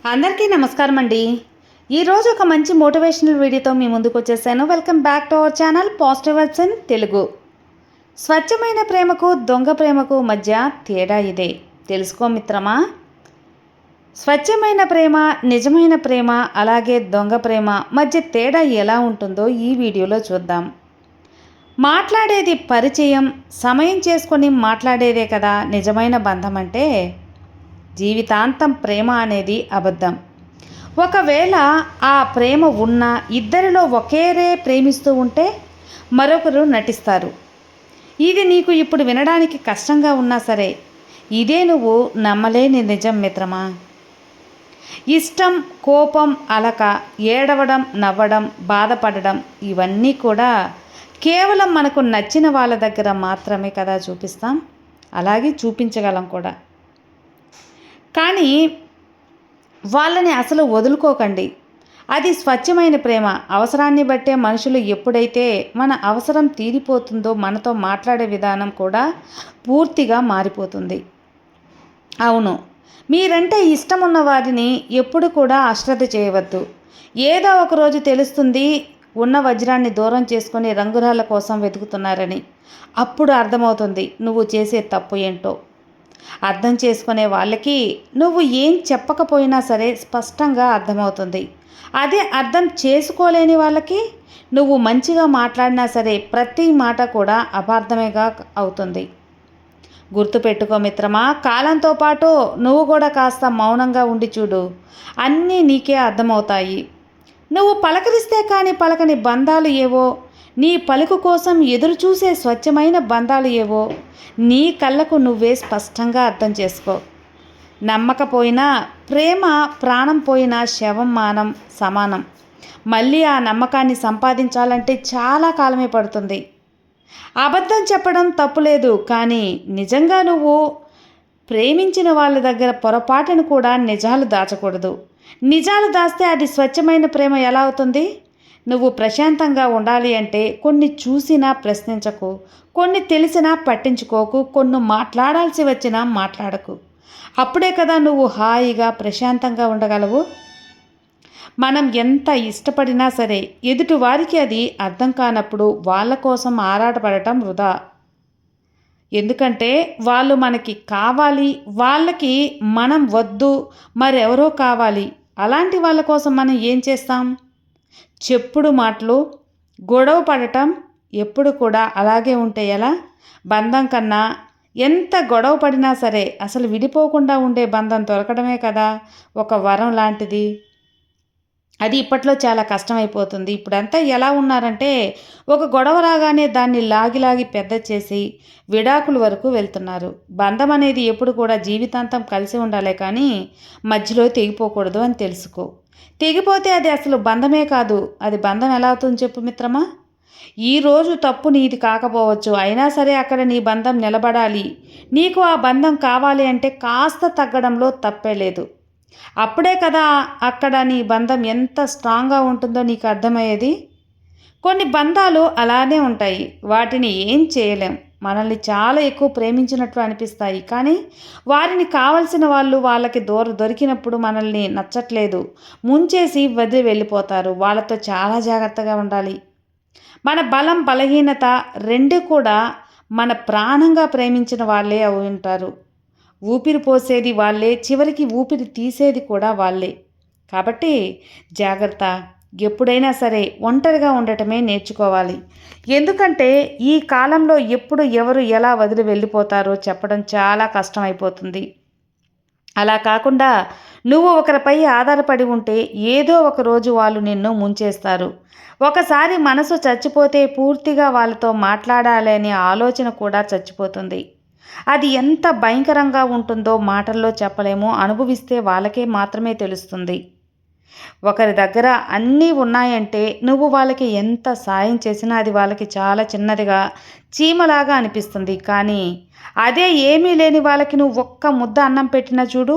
అందరికీ నమస్కారం అండి. ఈరోజు ఒక మంచి మోటివేషనల్ వీడియోతో మీ ముందుకు వచ్చేసాను. Welcome back to our channel positive words in Telugu. స్వచ్ఛమైన ప్రేమకు దొంగ ప్రేమకు మధ్య తేడా ఇదే. తెలుసుకో మిత్రమా. స్వచ్ఛమైన ప్రేమ, నిజమైన ప్రేమ, అలాగే దొంగ ప్రేమ మధ్య తేడా ఎలా ఉంటుందో ఈ వీడియోలో చూద్దాం. మాట్లాడేది పరిచయం, సమయం చేసుకొని మాట్లాడేదే కదా నిజమైన బంధం అంటే. జీవితాంతం ప్రేమ అనేది అబద్ధం. ఒకవేళ ఆ ప్రేమ ఉన్నా ఇద్దరిలో ఒకేరే ప్రేమిస్తూ ఉంటే మరొకరు నటిస్తారు. ఇది నీకు ఇప్పుడు వినడానికి కష్టంగా ఉన్నా సరే ఇదే నువ్వు నమ్మలేని నిజం మిత్రమా. ఇష్టం, కోపం, అలక, ఏడవడం, నవ్వడం, బాధపడడం ఇవన్నీ కూడా కేవలం మనకు నచ్చిన వాళ్ళ దగ్గర మాత్రమే కదా చూపిస్తాం, అలాగే చూపించగలం కూడా. కానీ వాళ్ళని అసలు వదులుకోకండి. అది స్వచ్ఛమైన ప్రేమ. అవసరాన్ని బట్టే మనుషులు ఎప్పుడైతే మన అవసరం తీరిపోతుందో మనతో మాట్లాడే విధానం కూడా పూర్తిగా మారిపోతుంది. అవును, మీరంటే ఇష్టం ఉన్న వారిని ఎప్పుడు కూడా అశ్రద్ధ చేయవద్దు. ఏదో ఒకరోజు తెలుస్తుంది ఉన్న వజ్రాన్ని దూరం చేసుకొని రంగురాళ్ళ కోసం వెతుకుతున్నారని. అప్పుడు అర్థమవుతుంది నువ్వు చేసే తప్పు ఏంటో. అర్థం చేసుకునే వాళ్ళకి నువ్వు ఏం చెప్పకపోయినా సరే స్పష్టంగా అర్థమవుతుంది. అదే అర్థం చేసుకోలేని వాళ్ళకి నువ్వు మంచిగా మాట్లాడినా సరే ప్రతి మాట కూడా అపార్థమేగా అవుతుంది. గుర్తుపెట్టుకో మిత్రమా, కాలంతో పాటు నువ్వు కూడా కాస్త మౌనంగా ఉండి చూడు, అన్నీ నీకే అర్థమవుతాయి. నువ్వు పలకరిస్తే కానీ పలకని బంధాలు ఏవో, నీ పలుకు కోసం ఎదురుచూసే స్వచ్ఛమైన బంధాలు ఏవో నీ కళ్ళకు నువ్వే స్పష్టంగా అర్థం చేసుకో. నమ్మకపోయినా ప్రేమ ప్రాణం పోయినా శవం మానం సమానం. మళ్ళీ ఆ నమ్మకాన్ని సంపాదించాలంటే చాలా కాలమే పడుతుంది. అబద్ధం చెప్పడం తప్పులేదు, కానీ నిజంగా నువ్వు ప్రేమించిన వాళ్ళ దగ్గర పొరపాటును కూడా నిజాలు దాచకూడదు. నిజాలు దాస్తే అది స్వచ్ఛమైన ప్రేమ ఎలా అవుతుంది? నువ్వు ప్రశాంతంగా ఉండాలి అంటే కొన్ని చూసినా ప్రశ్నించకు, కొన్ని తెలిసినా పట్టించుకోకు, కొన్ని మాట్లాడాల్సి వచ్చినా మాట్లాడకు. అప్పుడే కదా నువ్వు హాయిగా ప్రశాంతంగా ఉండగలవు. మనం ఎంత ఇష్టపడినా సరే ఎదుటి వారికి అది అర్థం కానప్పుడు వాళ్ళ కోసం ఆరాటపడటం వృధా. ఎందుకంటే వాళ్ళు మనకి కావాలి, వాళ్ళకి మనం వద్దు, మరెవరో కావాలి. అలాంటి వాళ్ళ కోసం మనం ఏం చేస్తాం? చెప్పుడు మాటలు, గొడవ పడటం ఎప్పుడు కూడా అలాగే ఉంటే ఎలా? బంధం కన్నా ఎంత గొడవ పడినా సరే అసలు విడిపోకుండా ఉండే బంధం దొరకడమే కదా ఒక వరం లాంటిది. అది ఇప్పట్లో చాలా కష్టమైపోతుంది. ఇప్పుడంతా ఎలా ఉన్నారంటే ఒక గొడవ రాగానే దాన్ని లాగి పెద్ద చేసి విడాకుల వరకు వెళ్తున్నారు. బంధం అనేది ఎప్పుడు కూడా జీవితాంతం కలిసి ఉండాలే కానీ మధ్యలో తెగిపోకూడదు అని తెలుసుకో. తెగిపోతే అది అసలు బంధమే కాదు. అది బంధం ఎలా అవుతుంది చెప్పు మిత్రమా. ఈరోజు తప్పు నీది కాకపోవచ్చు, అయినా సరే అక్కడ నీ బంధం నిలబడాలి. నీకు ఆ బంధం కావాలి అంటే కాస్త తగ్గడంలో తప్పే లేదు. అప్పుడే కదా అక్కడ నీ బంధం ఎంత స్ట్రాంగ్గా ఉంటుందో నీకు అర్థమయ్యేది. కొన్ని బంధాలు అలానే ఉంటాయి, వాటిని ఏం చేయలేం. మనల్ని చాలా ఎక్కువ ప్రేమించినట్లు అనిపిస్తాయి, కానీ వారిని కావలసిన వాళ్ళు వాళ్ళకి దొరికినప్పుడు మనల్ని నచ్చట్లేదు, ముంచేసి వదిలి వెళ్ళిపోతారు. వాళ్ళతో చాలా జాగ్రత్తగా ఉండాలి. మన బలం, బలహీనత రెండు కూడా మన ప్రాణంగా ప్రేమించిన వాళ్ళే అయి ఉంటారు. ఊపిరి పోసేది వాళ్ళే, చివరికి ఊపిరి తీసేది కూడా వాళ్ళే. కాబట్టి జాగ్రత్త. ఎప్పుడైనా సరే ఒంటరిగా ఉండటమే నేర్చుకోవాలి. ఎందుకంటే ఈ కాలంలో ఎప్పుడు ఎవరు ఎలా వదిలి వెళ్ళిపోతారో చెప్పడం చాలా కష్టమైపోతుంది. అలా కాకుండా నువ్వు ఒకరిపై ఆధారపడి ఉంటే ఏదో ఒక రోజు వాళ్ళు నిన్ను ముంచేస్తారు. ఒకసారి మనసు చచ్చిపోతే పూర్తిగా వాళ్ళతో మాట్లాడాలనే ఆలోచన కూడా చచ్చిపోతుంది. అది ఎంత భయంకరంగా ఉంటుందో మాటల్లో చెప్పలేము, అనుభవిస్తే వాళ్ళకే మాత్రమే తెలుస్తుంది. ఒకరి దగ్గర అన్నీ ఉన్నాయంటే నువ్వు వాళ్ళకి ఎంత సాయం చేసినా అది వాళ్ళకి చాలా చిన్నదిగా, చీమలాగా అనిపిస్తుంది. కానీ అదే ఏమీ లేని వాళ్ళకి నువ్వు ఒక్క ముద్ద అన్నం పెట్టినా చూడు,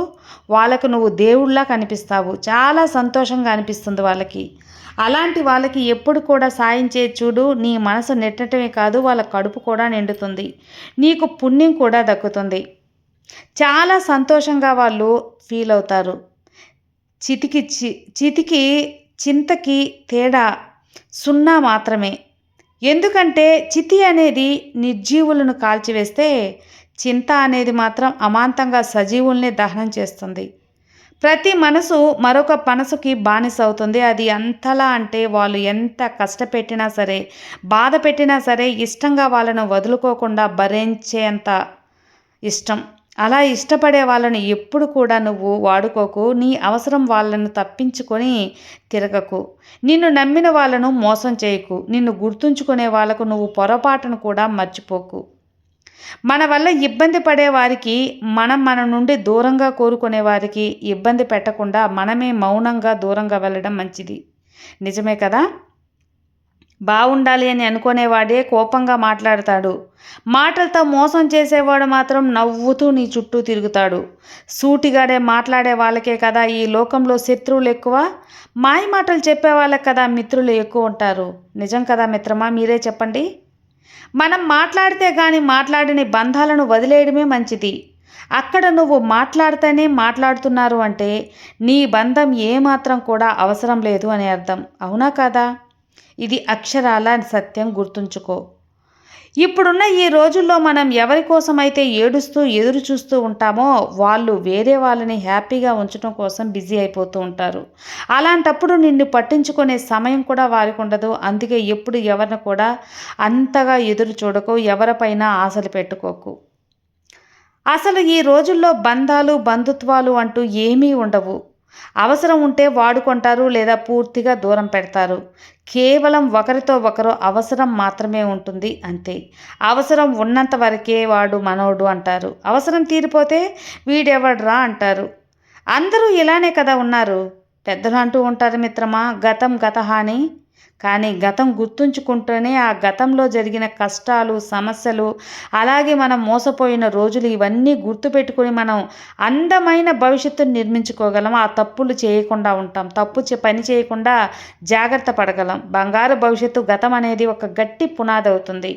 వాళ్ళకు నువ్వు దేవుళ్ళలా కనిపిస్తావు. చాలా సంతోషంగా అనిపిస్తుంది వాళ్ళకి. అలాంటి వాళ్ళకి ఎప్పుడు కూడా సాయం చేసి చూడు, నీ మనసు నెట్టడమే కాదు వాళ్ళ కడుపు కూడా నిండుతుంది, నీకు పుణ్యం కూడా దక్కుతుంది. చాలా సంతోషంగా వాళ్ళు ఫీల్ అవుతారు. చితికి చితికి చింతకి తేడా సున్నా మాత్రమే. ఎందుకంటే చితి అనేది నిర్జీవులను కాల్చివేస్తే, చింత అనేది మాత్రం అమాంతంగా సజీవుల్ని దహనం చేస్తుంది. ప్రతి మనసు మరొక మనసుకి బానిస అవుతుంది. అది ఎంతలా అంటే వాళ్ళు ఎంత కష్టపెట్టినా సరే, బాధ పెట్టినా సరే ఇష్టంగా వాళ్ళను వదులుకోకుండా భరించేంత ఇష్టం. అలా ఇష్టపడే వాళ్ళని ఎప్పుడు కూడా నువ్వు వాడుకోకు. నీ అవసరం వాళ్ళను తప్పించుకొని తిరగకు. నిన్ను నమ్మిన వాళ్ళను మోసం చేయకు. నిన్ను గుర్తుంచుకునే వాళ్ళకు నువ్వు పొరపాటును కూడా మర్చిపోకు. మన వల్ల ఇబ్బంది పడే వారికి, మన నుండి దూరంగా కోరుకునే వారికి ఇబ్బంది పెట్టకుండా మనమే మౌనంగా దూరంగా వెళ్ళడం మంచిది. నిజమే కదా? బాగుండాలి అని అనుకునేవాడే కోపంగా మాట్లాడతాడు. మాటలతో మోసం చేసేవాడు మాత్రం నవ్వుతూ నీ చుట్టూ తిరుగుతాడు. సూటిగాడే మాట్లాడే వాళ్ళకే కదా ఈ లోకంలో శత్రువులు ఎక్కువ. మాయ మాటలు చెప్పే వాళ్ళకి కదా మిత్రులు ఎక్కువ ఉంటారు. నిజం కదా మిత్రమా? మీరే చెప్పండి. మనం మాట్లాడితే కానీ మాట్లాడని బంధాలను వదిలేయడమే మంచిది. అక్కడ నువ్వు మాట్లాడితేనే మాట్లాడుతున్నారు అంటే నీ బంధం ఏమాత్రం కూడా అవసరం లేదు అని అర్థం. అవునా కదా? ఇది అక్షరాల సత్యం, గుర్తుంచుకో. ఇప్పుడున్న ఈ రోజుల్లో మనం ఎవరి కోసమైతే ఏడుస్తూ ఎదురు చూస్తూ ఉంటామో వాళ్ళు వేరే వాళ్ళని హ్యాపీగా ఉంచడం కోసం బిజీ అయిపోతూ ఉంటారు. అలాంటప్పుడు నిన్ను పట్టించుకునే సమయం కూడా వారికి ఉండదు. అందుకే ఎప్పుడు ఎవరిని కూడా అంతగా ఎదురు చూడకు, ఎవరిపైన ఆశలు పెట్టుకోకు. అసలు ఈ రోజుల్లో బంధాలు, బంధుత్వాలు అంటూ ఏమీ ఉండవు. అవసరం ఉంటే వాడుకుంటారు లేదా పూర్తిగా దూరం పెడతారు. కేవలం ఒకరితో ఒకరు అవసరం మాత్రమే ఉంటుంది, అంతే. అవసరం ఉన్నంత వరకే వాడు మనోడు అంటారు. అవసరం తీరిపోతే వీడెవడ్రా అంటారు. అందరూ ఇలానే కదా ఉన్నారు. పెద్దలు అంటూ ఉంటారు మిత్రమా, గతం గతహ అని. కానీ గతం గుర్తుంచుకుంటూనే ఆ గతంలో జరిగిన కష్టాలు, సమస్యలు, అలాగే మనం మోసపోయిన రోజులు ఇవన్నీ గుర్తుపెట్టుకుని మనం అందమైన భవిష్యత్తును నిర్మించుకోగలం. ఆ తప్పులు చేయకుండా ఉంటాం. పని చేయకుండా జాగ్రత్త పడగలం. బంగారు భవిష్యత్తు గతం అనేది ఒక గట్టి పునాది అవుతుంది.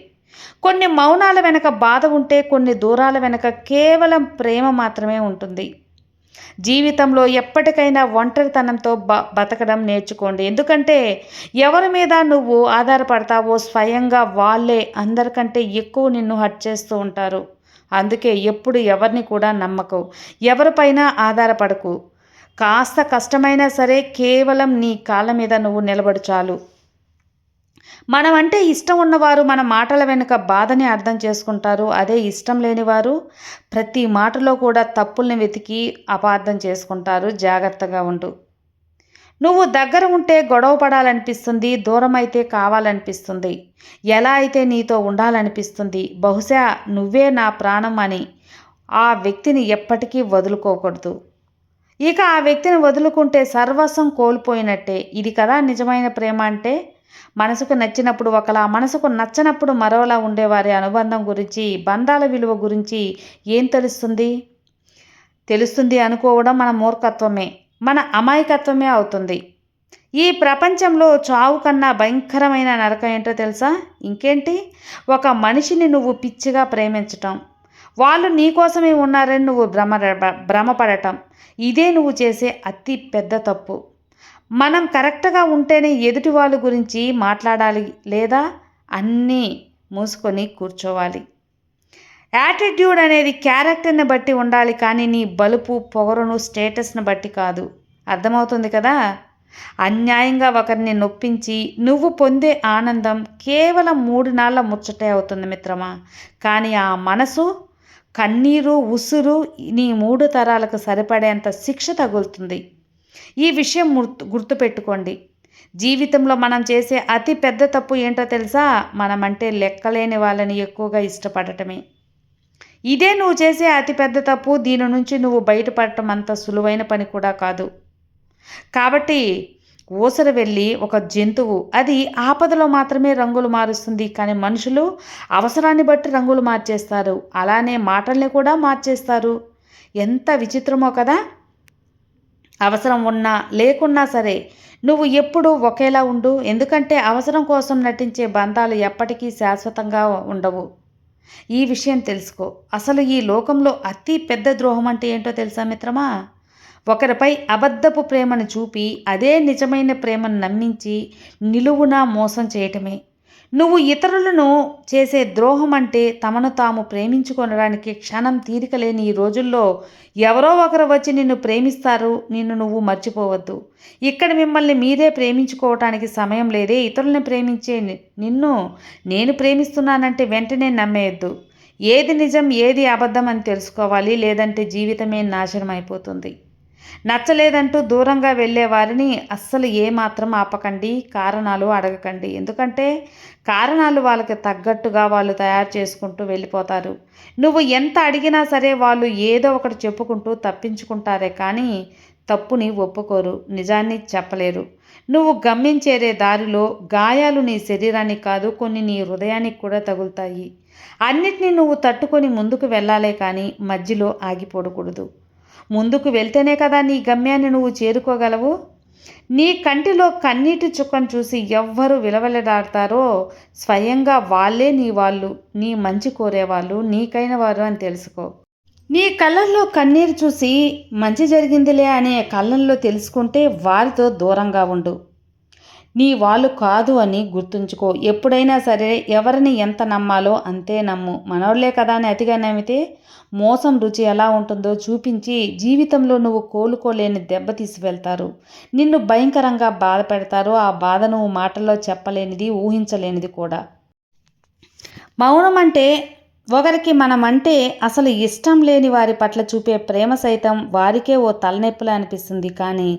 కొన్ని మౌనాల వెనక బాధ ఉంటే, కొన్ని దూరాల వెనక కేవలం ప్రేమ మాత్రమే ఉంటుంది. జీవితంలో ఎప్పటికైనా ఒంటరితనంతో బతకడం నేర్చుకోండి. ఎందుకంటే ఎవరి మీద నువ్వు ఆధారపడతావో స్వయంగా వాళ్ళే అందరికంటే ఎక్కువ నిన్ను హర్ట్ చేస్తూ ఉంటారు. అందుకే ఎప్పుడు ఎవరిని కూడా నమ్మకు, ఎవరిపైన ఆధారపడకు. కాస్త కష్టమైనా సరే కేవలం నీ కాళ్ళ మీద నువ్వు నిలబడు చాలు. మనం అంటే ఇష్టం ఉన్నవారు మన మాటల వెనుక బాధని అర్థం చేసుకుంటారు. అదే ఇష్టం లేనివారు ప్రతి మాటలో కూడా తప్పుల్ని వెతికి అపార్థం చేసుకుంటారు. జాగ్రత్తగా ఉండు. నువ్వు దగ్గర ఉంటే గొడవ పడాలనిపిస్తుంది, దూరం అయితే కావాలనిపిస్తుంది. ఎలా అయితే నీతో ఉండాలనిపిస్తుంది. బహుశా నువ్వే నా ప్రాణం అని ఆ వ్యక్తిని ఎప్పటికీ వదులుకోకూడదు. ఇక ఆ వ్యక్తిని వదులుకుంటే సర్వస్వం కోల్పోయినట్టే. ఇది కదా నిజమైన ప్రేమ అంటే. మనసుకు నచ్చినప్పుడు ఒకలా, మనసుకు నచ్చనప్పుడు మరోలా ఉండేవారి అనుబంధం గురించి, బంధాల విలువ గురించి ఏం తెలుస్తుంది అనుకోవడం మన మూర్ఖత్వమే, మన అమాయకత్వమే అవుతుంది. ఈ ప్రపంచంలో చావు కన్నా భయంకరమైన నరకం ఏంటో తెలుసా? ఇంకేంటి? ఒక మనిషిని నువ్వు పిచ్చిగా ప్రేమించటం, వాళ్ళు నీకోసమే ఉన్నారని నువ్వు భ్రమపడటం. ఇదే నువ్వు చేసే అతి పెద్ద తప్పు. మనం కరెక్ట్గా ఉంటేనే ఎదుటి వాళ్ళ గురించి మాట్లాడాలి, లేదా అన్నీ మూసుకొని కూర్చోవాలి. యాటిట్యూడ్ అనేది క్యారెక్టర్ని బట్టి ఉండాలి, కానీ నీ బలుపు, పొగరును, స్టేటస్ని బట్టి కాదు. అర్థమవుతుంది కదా? అన్యాయంగా ఒకరిని నొప్పించి నువ్వు పొందే ఆనందం కేవలం 3 నాళ్ళ ముచ్చటే అవుతుంది మిత్రమా. కానీ ఆ మనసు, కన్నీరు, ఉసురు నీ 3 తరాలకు సరిపడేంత శిక్ష తగులుతుంది. ఈ విషయం గుర్తుపెట్టుకోండి. జీవితంలో మనం చేసే అతి పెద్ద తప్పు ఏంటో తెలుసా? మనమంటే లెక్కలేని వాళ్ళని ఎక్కువగా ఇష్టపడటమే. ఇదే నువ్వు చేసే అతిపెద్ద తప్పు. దీని నుంచి నువ్వు బయటపడటం అంత సులువైన పని కూడా కాదు. కాబట్టి ఊసరు వెళ్ళి ఒక జంతువు, అది ఆపదలో మాత్రమే రంగులు మారుస్తుంది, కానీ మనుషులు అవసరాన్ని బట్టి రంగులు మార్చేస్తారు. అలానే మాటల్ని కూడా మార్చేస్తారు. ఎంత విచిత్రమో కదా. అవసరం ఉన్నా లేకున్నా సరే నువ్వు ఎప్పుడూ ఒకేలా ఉండు. ఎందుకంటే అవసరం కోసం నటించే బంధాలు ఎప్పటికీ శాశ్వతంగా ఉండవు. ఈ విషయం తెలుసుకో. అసలు ఈ లోకంలో అతి పెద్ద ద్రోహం అంటే ఏంటో తెలుసా మిత్రమా? ఒకరిపై అబద్ధపు ప్రేమను చూపి అదే నిజమైన ప్రేమను నమ్మించి నిలువునా మోసం చేయటమే. నువ్వు ఇతరులను చేసే ద్రోహం అంటే తమను తాము ప్రేమించుకొనడానికి క్షణం తీరిక లేని ఈ రోజుల్లో ఎవరో ఒకరు వచ్చి నిన్ను ప్రేమిస్తారు, నిన్ను నువ్వు మర్చిపోవద్దు. ఇక్కడ మిమ్మల్ని మీరే ప్రేమించుకోవటానికి సమయం లేదే. ఇతరులను ప్రేమించే నిన్ను నేను ప్రేమిస్తున్నానంటే వెంటనే నమ్మేయద్దు. ఏది నిజం ఏది అబద్ధం అని తెలుసుకోవాలి, లేదంటే జీవితమే నాశనం అయిపోతుంది. నచ్చలేదంటూ దూరంగా వెళ్ళే వారిని అస్సలు ఏమాత్రం ఆపకండి, కారణాలు అడగకండి. ఎందుకంటే కారణాలు వాళ్ళకి తగ్గట్టుగా వాళ్ళు తయారు చేసుకుంటూ వెళ్ళిపోతారు. నువ్వు ఎంత అడిగినా సరే వాళ్ళు ఏదో ఒకటి చెప్పుకుంటూ తప్పించుకుంటారే కానీ తప్పుని ఒప్పుకోరు, నిజాన్ని చెప్పలేరు. నువ్వు గమ్యం దారిలో గాయాలు నీ శరీరానికి కాదు, కొన్ని నీ హృదయానికి కూడా తగులుతాయి. అన్నిటినీ నువ్వు తట్టుకొని ముందుకు వెళ్ళాలే కానీ మధ్యలో ఆగిపోకూడదు. ముందుకు వెళ్తేనే కదా నీ గమ్యాన్ని నువ్వు చేరుకోగలవు. నీ కంటిలో కన్నీటి చుక్కను చూసి ఎవ్వరు విలవెలడాడతారో స్వయంగా వాళ్ళే నీ వాళ్ళు, నీ మంచి కోరేవాళ్ళు, నీకైన వారు అని తెలుసుకో. నీ కళ్ళల్లో కన్నీరు చూసి మంచి జరిగిందిలే అనే కళ్ళల్లో తెలుసుకుంటే వారితో దూరంగా ఉండు. నీ వాళ్ళు కాదు అని గుర్తుంచుకో. ఎప్పుడైనా సరే ఎవరిని ఎంత నమ్మాలో అంతే నమ్ము. మనోళ్లే కదా అని అతిగా నమ్మితే మోసం రుచి ఎలా ఉంటుందో చూపించి జీవితంలో నువ్వు కోలుకోలేని దెబ్బతీసి వెళ్తారు. నిన్ను భయంకరంగా బాధ పెడతారు. ఆ బాధ నువ్వు మాటల్లో చెప్పలేనిది, ఊహించలేనిది కూడా. మౌనం అంటే ఒకరికి మనమంటే అసలు ఇష్టం లేని వారి పట్ల చూపే ప్రేమ సైతం వారికే ఓ తలనొప్పిలా అనిపిస్తుంది. కానీ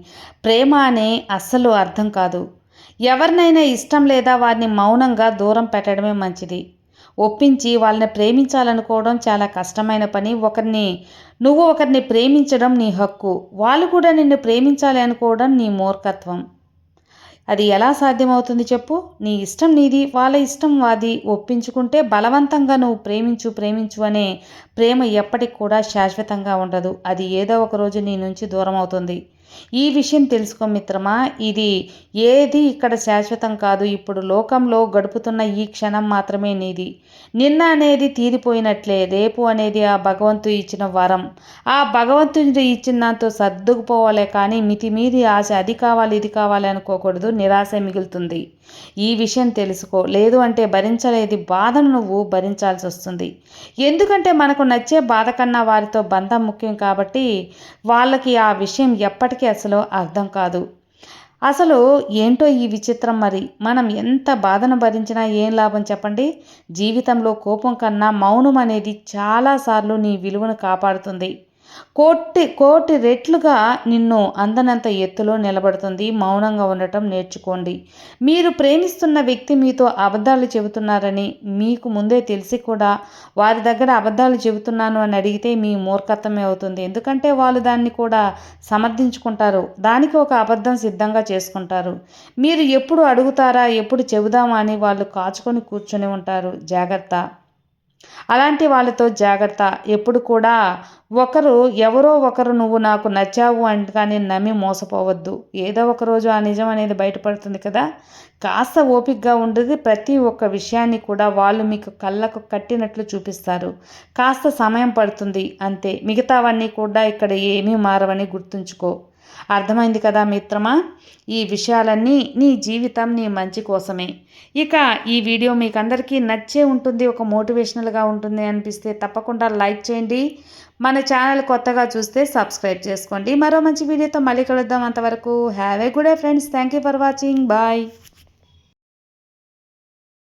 ప్రేమ అనే అస్సలు అర్థం కాదు. ఎవరినైనా ఇష్టం లేదా వారిని మౌనంగా దూరం పెట్టడమే మంచిది. ఒప్పించి వాళ్ళని ప్రేమించాలనుకోవడం చాలా కష్టమైన పని. నువ్వు ఒకరిని ప్రేమించడం నీ హక్కు. వాళ్ళు కూడా నిన్ను ప్రేమించాలి అనుకోవడం నీ మూర్ఖత్వం. అది ఎలా సాధ్యమవుతుంది చెప్పు? నీ ఇష్టం నీది, వాళ్ళ ఇష్టం వాది. ఒప్పించుకుంటే బలవంతంగా నువ్వు ప్రేమించు అనే ప్రేమ ఎప్పటికి కూడా శాశ్వతంగా ఉండదు. అది ఏదో ఒక రోజు నీ నుంచి దూరం అవుతుంది. ఈ విషయం తెలుసుకో మిత్రమా. ఏది ఇక్కడ శాశ్వతం కాదు. ఇప్పుడు లోకంలో గడుపుతున్న ఈ క్షణం మాత్రమే నీది. నిన్న అనేది తీరిపోయినట్లే. రేపు అనేది ఆ భగవంతుడు ఇచ్చిన వరం. ఆ భగవంతుడు ఇచ్చిన దాంతో సర్దుకుపోవాలే కానీ మితిమీరి ఆశ అది కావాలి ఇది కావాలి అనుకోకూడదు. నిరాశ మిగులుతుంది. ఈ విషయం తెలుసుకో. లేదు అంటే భరించలేని బాధను నువ్వు భరించాల్సి వస్తుంది. ఎందుకంటే మనకు నచ్చే బాధ కన్నా వారితో బంధం ముఖ్యం కాబట్టి వాళ్ళకి ఆ విషయం ఎప్పటికీ అసలు అర్థం కాదు. అసలు ఏంటో ఈ విచిత్రం మరి. మనం ఎంత బాధను భరించినా ఏం లాభం చెప్పండి? జీవితంలో కోపం కన్నా మౌనం అనేది చాలాసార్లు నీ విలువను కాపాడుతుంది. కోటి రెట్లుగా నిన్ను అందనంత ఎత్తులో నిలబడుతుంది. మౌనంగా ఉండటం నేర్చుకోండి. మీరు ప్రేమిస్తున్న వ్యక్తి మీతో అబద్ధాలు చెబుతున్నారని మీకు ముందే తెలిసి కూడా వారి దగ్గర అబద్ధాలు చెబుతున్నాను అని అడిగితే మీ మూర్ఖత్వమే అవుతుంది. ఎందుకంటే వాళ్ళు దాన్ని కూడా సమర్థించుకుంటారు. దానికి ఒక అబద్ధం సిద్ధంగా చేసుకుంటారు. మీరు ఎప్పుడు అడుగుతారా, ఎప్పుడు చెబుదామా అని వాళ్ళు కాచుకొని కూర్చొని ఉంటారు. జాగ్రత్త. అలాంటి వాళ్ళతో జాగ్రత్త. ఎప్పుడు కూడా ఎవరో ఒకరు నువ్వు నాకు నచ్చావు కానీ నమ్మి మోసపోవద్దు. ఏదో ఒక రోజు ఆ నిజం అనేది బయటపడుతుంది కదా. కాస్త ఓపికగా ఉండేది. ప్రతి ఒక్క విషయాన్ని కూడా వాళ్ళు మీకు కళ్ళకు కట్టినట్లు చూపిస్తారు. కాస్త సమయం పడుతుంది అంతే. మిగతావన్నీ కూడా ఇక్కడ ఏమీ మారవని గుర్తుంచుకో. అర్థమైంది కదా మిత్రమా? ఈ విషయాలన్నీ నీ జీవితం నీ మంచి కోసమే. ఇక ఈ వీడియో మీకు అందరికీ నచ్చే ఉంటుంది, ఒక మోటివేషనల్గా ఉంటుంది అనిపిస్తే తప్పకుండా లైక్ చేయండి. మన ఛానల్ కొత్తగా చూస్తే సబ్స్క్రైబ్ చేసుకోండి. మరో మంచి వీడియోతో మళ్ళీ కలుద్దాం. అంతవరకు have a good day friends. Thank you for watching. Bye.